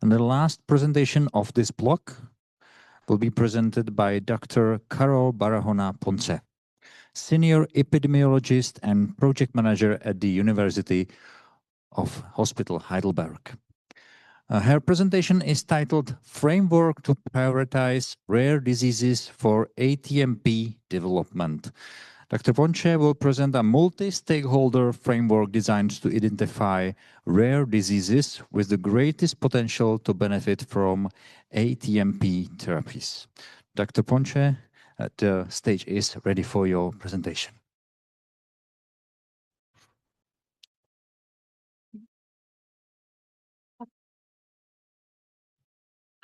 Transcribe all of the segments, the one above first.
And the last presentation of this block will be presented by Dr. Barahona Ponce, Senior Epidemiologist and Project Manager at the University of Hospital Heidelberg. Her presentation is titled Framework to Prioritize Rare Diseases for ATMP Development. Dr. Ponce will present a multi-stakeholder framework designed to identify rare diseases with the greatest potential to benefit from ATMP therapies. Dr. Ponce, the stage is ready for your presentation.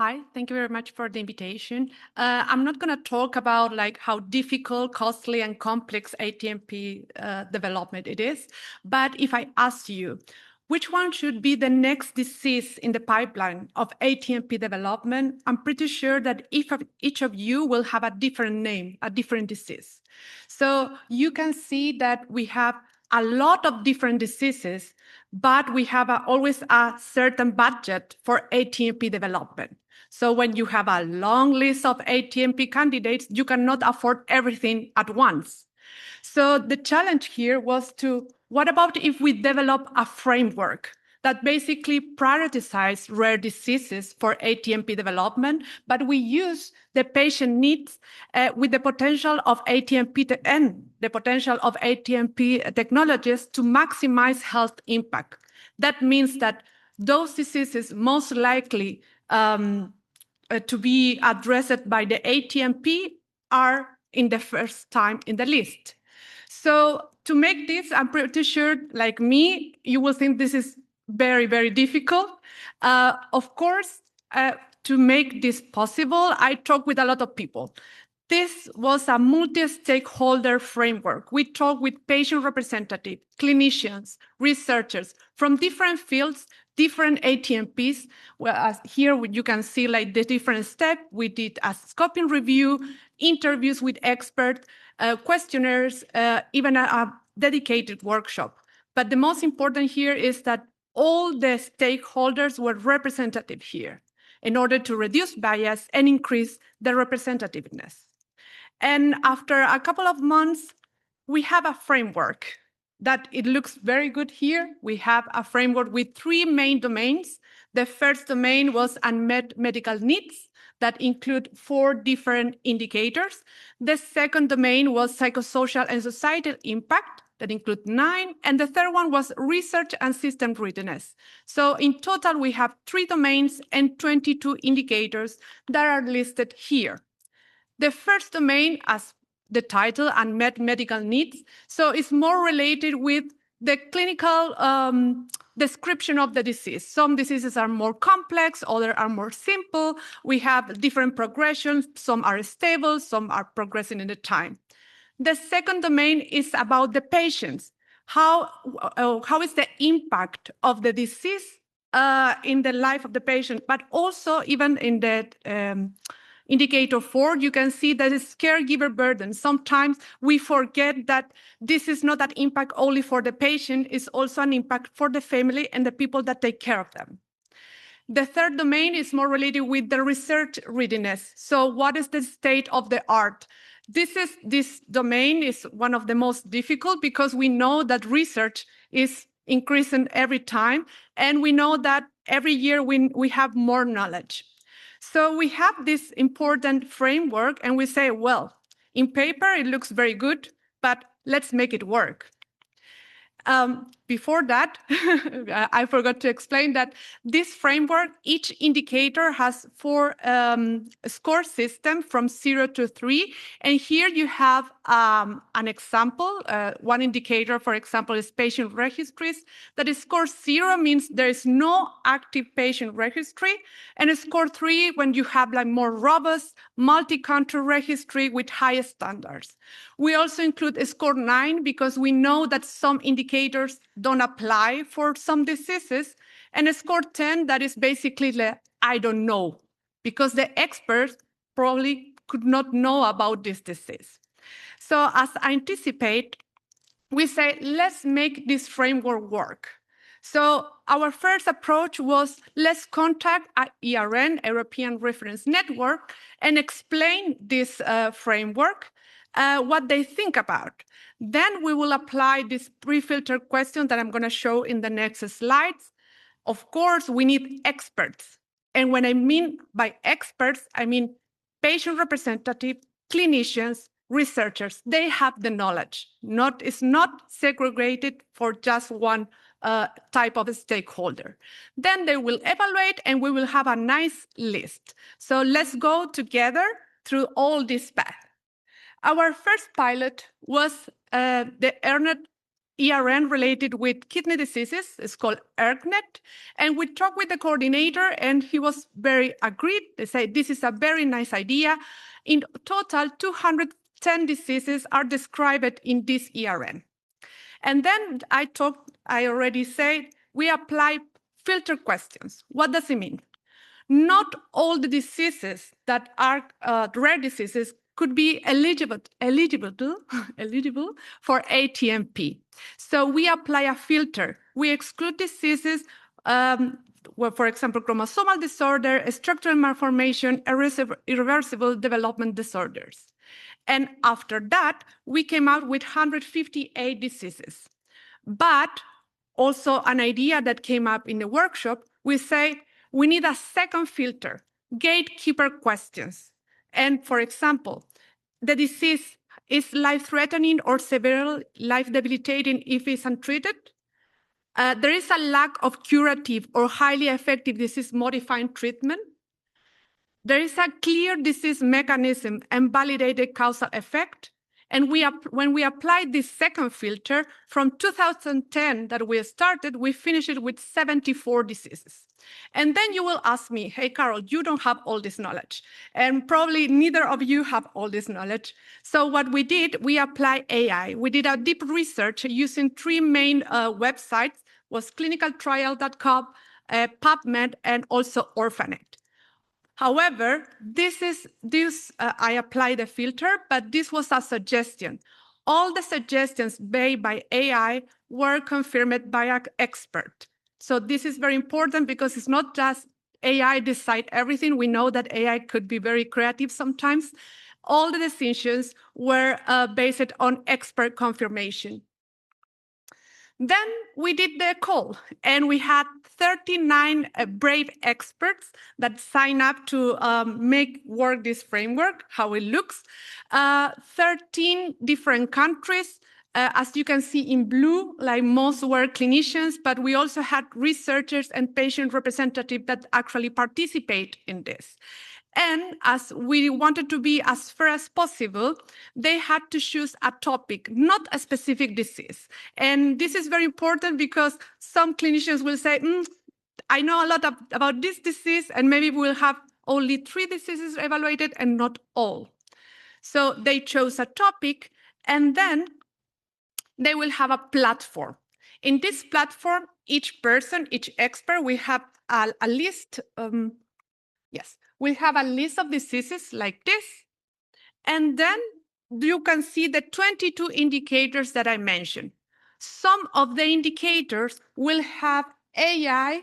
Hi, thank you very much for the invitation. I'm not going to talk about how difficult, costly, and complex ATMP development it is, but if I ask you, which one should be the next disease in the pipeline of ATMP development, I'm pretty sure that each of you will have a different name, a different disease. So you can see that we have a lot of different diseases, but we have always a certain budget for ATMP development. So when you have a long list of ATMP candidates, you cannot afford everything at once. So the challenge here was what about if we develop a framework that basically prioritizes rare diseases for ATMP development, but we use the patient needs with the potential of ATMP and the potential of ATMP technologies to maximize health impact. That means that those diseases most likely to be addressed by the ATMP are in the first time in the list. So to make this, I'm pretty sure, like me, you will think this is very, very difficult. Of course, to make this possible, I talked with a lot of people. This was a multi-stakeholder framework. We talked with patient representatives, clinicians, researchers from different fields, different ATMPs. Well, as here you can see the different steps. We did a scoping review, interviews with experts, questionnaires, even a dedicated workshop. But the most important here is that all the stakeholders were representative here in order to reduce bias and increase the representativeness. And after a couple of months, we have a framework that it looks very good here. We have a framework with 3 main domains. The first domain was unmet medical needs that include 4 different indicators. The second domain was psychosocial and societal impact that include 9. And the third one was research and system readiness. So in total, we have 3 domains and 22 indicators that are listed here. The first domain, as the title, unmet medical needs, so it's more related with the clinical description of the disease. Some diseases are more complex, others are more simple. We have different progressions. Some are stable, some are progressing in the time. The second domain is about the patients. How is the impact of the disease in the life of the patient, but also even in the indicator 4, you can see that it's caregiver burden. Sometimes we forget that this is not an impact only for the patient, it's also an impact for the family and the people that take care of them. The third domain is more related with the research readiness. So what is the state of the art? This domain is one of the most difficult because we know that research is increasing every time, and we know that every year we have more knowledge. So we have this important framework and we say, well, in paper, it looks very good, but let's make it work. Before that, I forgot to explain that this framework, each indicator has 4 score system from 0 to 3. And here you have an example. One indicator, for example, is patient registries. That is score 0 means there is no active patient registry. And score 3 when you have more robust multi-country registry with higher standards. We also include a score 9 because we know that some indicators don't apply for some diseases, and a score 10 that is basically I don't know, because the experts probably could not know about this disease. So as I anticipate, we say, let's make this framework work. So our first approach was, let's contact ERN, European Reference Network, and explain this framework, what they think about. Then we will apply this pre-filtered question that I'm going to show in the next slides. Of course, we need experts. And when I mean by experts, I mean patient representative, clinicians, researchers. They have the knowledge. It's not segregated for just one type of a stakeholder. Then they will evaluate and we will have a nice list. So let's go together through all this path. Our first pilot was the ERN related with kidney diseases. It's called ERCnet. And we talked with the coordinator and he was very agreed. They said, this is a very nice idea. In total, 210 diseases are described in this ERN. And then I already said, we apply filter questions. What does it mean? Not all the diseases that are rare diseases could be eligible for ATMP. So we apply a filter. We exclude diseases, for example, chromosomal disorder, structural malformation, irreversible development disorders. And after that, we came out with 158 diseases. But also an idea that came up in the workshop, we say we need a second filter, gatekeeper questions. And for example, the disease is life-threatening or severely life-debilitating if it's untreated. There is a lack of curative or highly effective disease-modifying treatment. There is a clear disease mechanism and validated causal effect. And when we applied this second filter, from 2010 that we started, we finished it with 74 diseases. And then you will ask me, hey, Carol, you don't have all this knowledge. And probably neither of you have all this knowledge. So what we did, we applied AI. We did a deep research using three main websites, was clinicaltrial.com, PubMed, and also Orphanet. However, I applied a filter, but this was a suggestion. All the suggestions made by AI were confirmed by an expert. So this is very important because it's not just AI decide everything. We know that AI could be very creative sometimes. All the decisions were based on expert confirmation. Then we did the call, and we had 39 brave experts that signed up to make work this framework, how it looks. 13 different countries. As you can see in blue, like most were clinicians, but we also had researchers and patient representatives that actually participate in this. And as we wanted to be as fair as possible, they had to choose a topic, not a specific disease. And this is very important because some clinicians will say, I know a lot about this disease, and maybe we'll have only 3 diseases evaluated and not all. So they chose a topic, and then they will have a platform. In this platform, each person, each expert, we have a list. We have a list of diseases like this. And then you can see the 22 indicators that I mentioned. Some of the indicators will have AI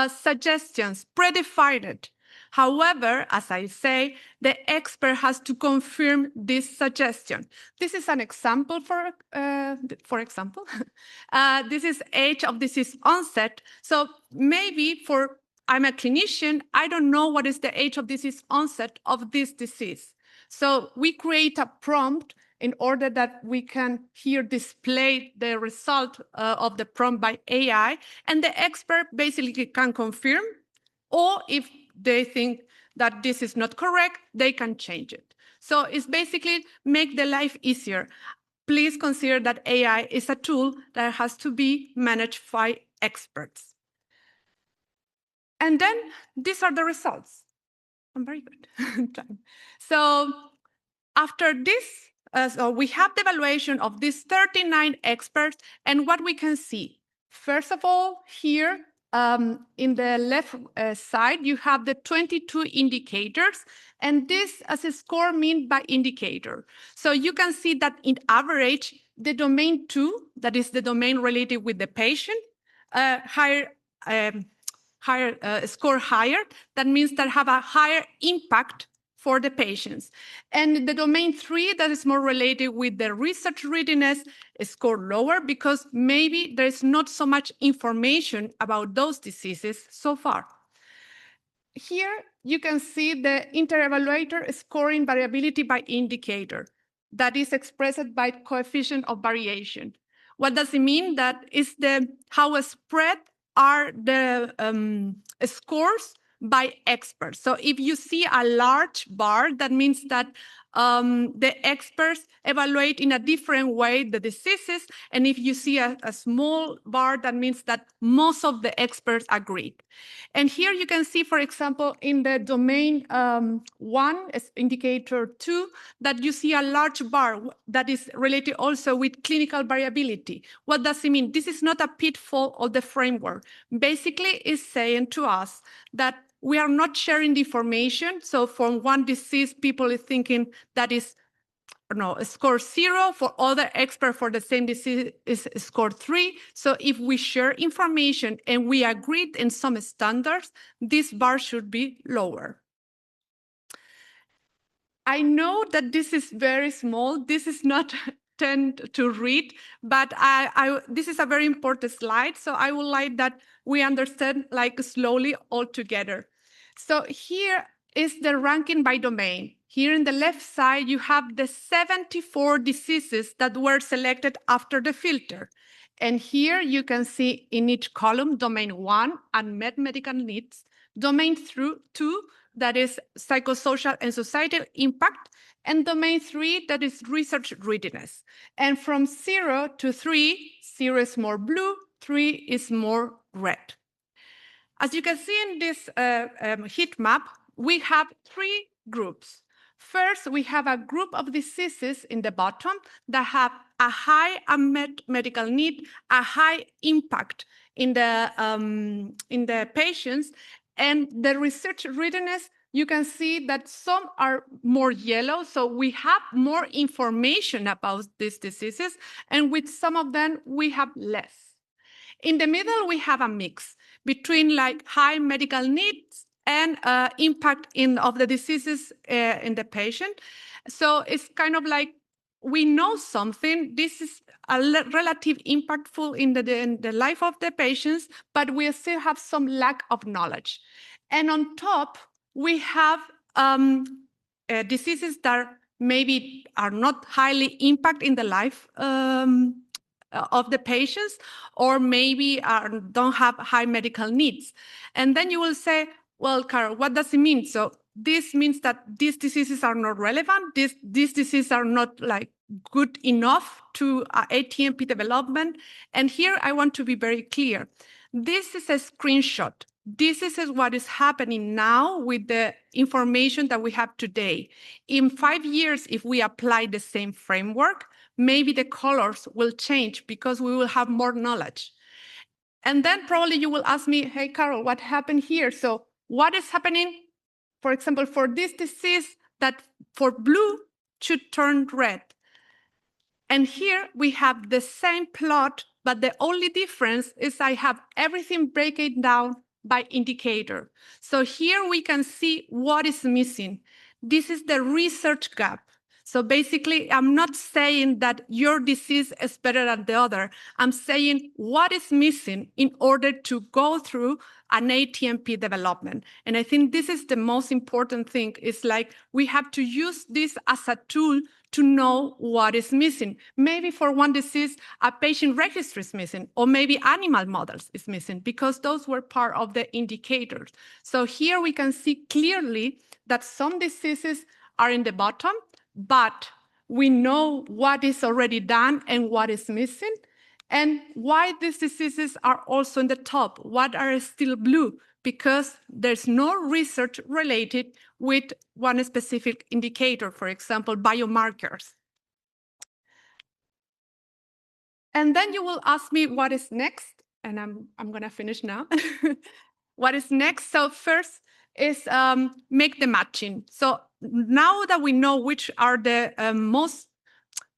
suggestions predefined. However, as I say, the expert has to confirm this suggestion. This is an example for example. This is age of disease onset. So maybe I'm a clinician, I don't know what is the age of disease onset of this disease. So we create a prompt in order that we can here display the result of the prompt by AI, and the expert basically can confirm, or if they think that this is not correct, they can change it. So it's basically make the life easier. Please consider that AI is a tool that has to be managed by experts. And then these are the results. I'm very good. So after this, so we have the evaluation of these 39 experts, and what we can see. First of all, here in the left side, you have the 22 indicators, and this as a score mean by indicator. So you can see that in average, the domain 2, that is the domain related with the patient, score higher, that means that have a higher impact for the patients. And the domain 3, that is more related with the research readiness, score lower because maybe there is not so much information about those diseases so far. Here you can see the inter-evaluator scoring variability by indicator that is expressed by coefficient of variation. What does it mean? That is how spread are the scores by experts. So if you see a large bar, that means that the experts evaluate in a different way the diseases. And if you see a small bar, that means that most of the experts agreed. And here you can see, for example, in the domain 1, indicator 2, that you see a large bar that is related also with clinical variability. What does it mean? This is not a pitfall of the framework. Basically, it's saying to us that we are not sharing the information. So from one disease, people are thinking that is score 0. For other experts for the same disease is score 3. So if we share information and we agreed in some standards, this bar should be lower. I know that this is very small. This is not tend to read, but this is a very important slide. So I would like that we understand like slowly all together. So here is the ranking by domain. Here in the left side, you have the 74 diseases that were selected after the filter. And here you can see in each column, domain 1, unmet medical needs, domain 2, that is psychosocial and societal impact, and domain 3, that is research readiness. And from 0 to 3, 0 is more blue, 3 is more red. As you can see in this heat map, we have 3 groups. First, we have a group of diseases in the bottom that have a high unmet medical need, a high impact in the patients, and the research readiness. You can see that some are more yellow, so we have more information about these diseases, and with some of them, we have less. In the middle, we have a mix between like high medical needs and impact of the diseases in the patient. So it's kind of like we know something. This is a relative impactful in the life of the patients, but we still have some lack of knowledge. And on top, we have diseases that maybe are not highly impact in the life of the patients, or maybe don't have high medical needs. And then you will say, well, Carol, what does it mean? So this means that these diseases are not relevant. These diseases are not like good enough to ATMP development. And here I want to be very clear. This is a screenshot. This is what is happening now with the information that we have today. In 5 years, if we apply the same framework, maybe the colors will change because we will have more knowledge. And then probably you will ask me, hey, Carol, what happened here? So what is happening, for example, for this disease that for blue should turn red? And here we have the same plot, but the only difference is I have everything breaking down by indicator. So here we can see what is missing. This is the research gap. So basically, I'm not saying that your disease is better than the other. I'm saying what is missing in order to go through an ATMP development. And I think this is the most important thing. It's like we have to use this as a tool to know what is missing. Maybe for one disease, a patient registry is missing, or maybe animal models is missing, because those were part of the indicators. So here we can see clearly that some diseases are in the bottom, but we know what is already done and what is missing, and why these diseases are also in the top, what are still blue, because there's no research related with one specific indicator, for example, biomarkers. And then you will ask me what is next, and I'm gonna finish now. What is next? So first is make the matching. So now that we know which are the most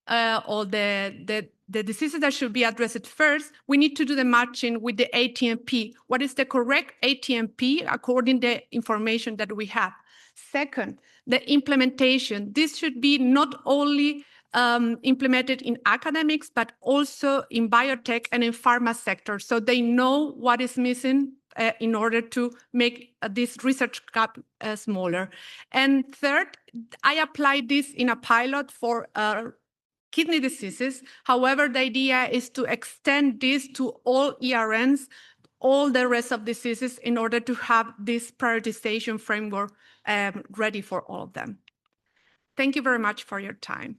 or the the diseases that should be addressed first, we need to do the matching with the ATMP. What is the correct ATMP according to the information that we have? Second, the implementation. This should be not only implemented in academics, but also in biotech and in pharma sector. So they know what is missing in order to make this research gap smaller. And third, I applied this in a pilot for kidney diseases. However, the idea is to extend this to all ERNs, all the rest of diseases, in order to have this prioritization framework ready for all of them. Thank you very much for your time.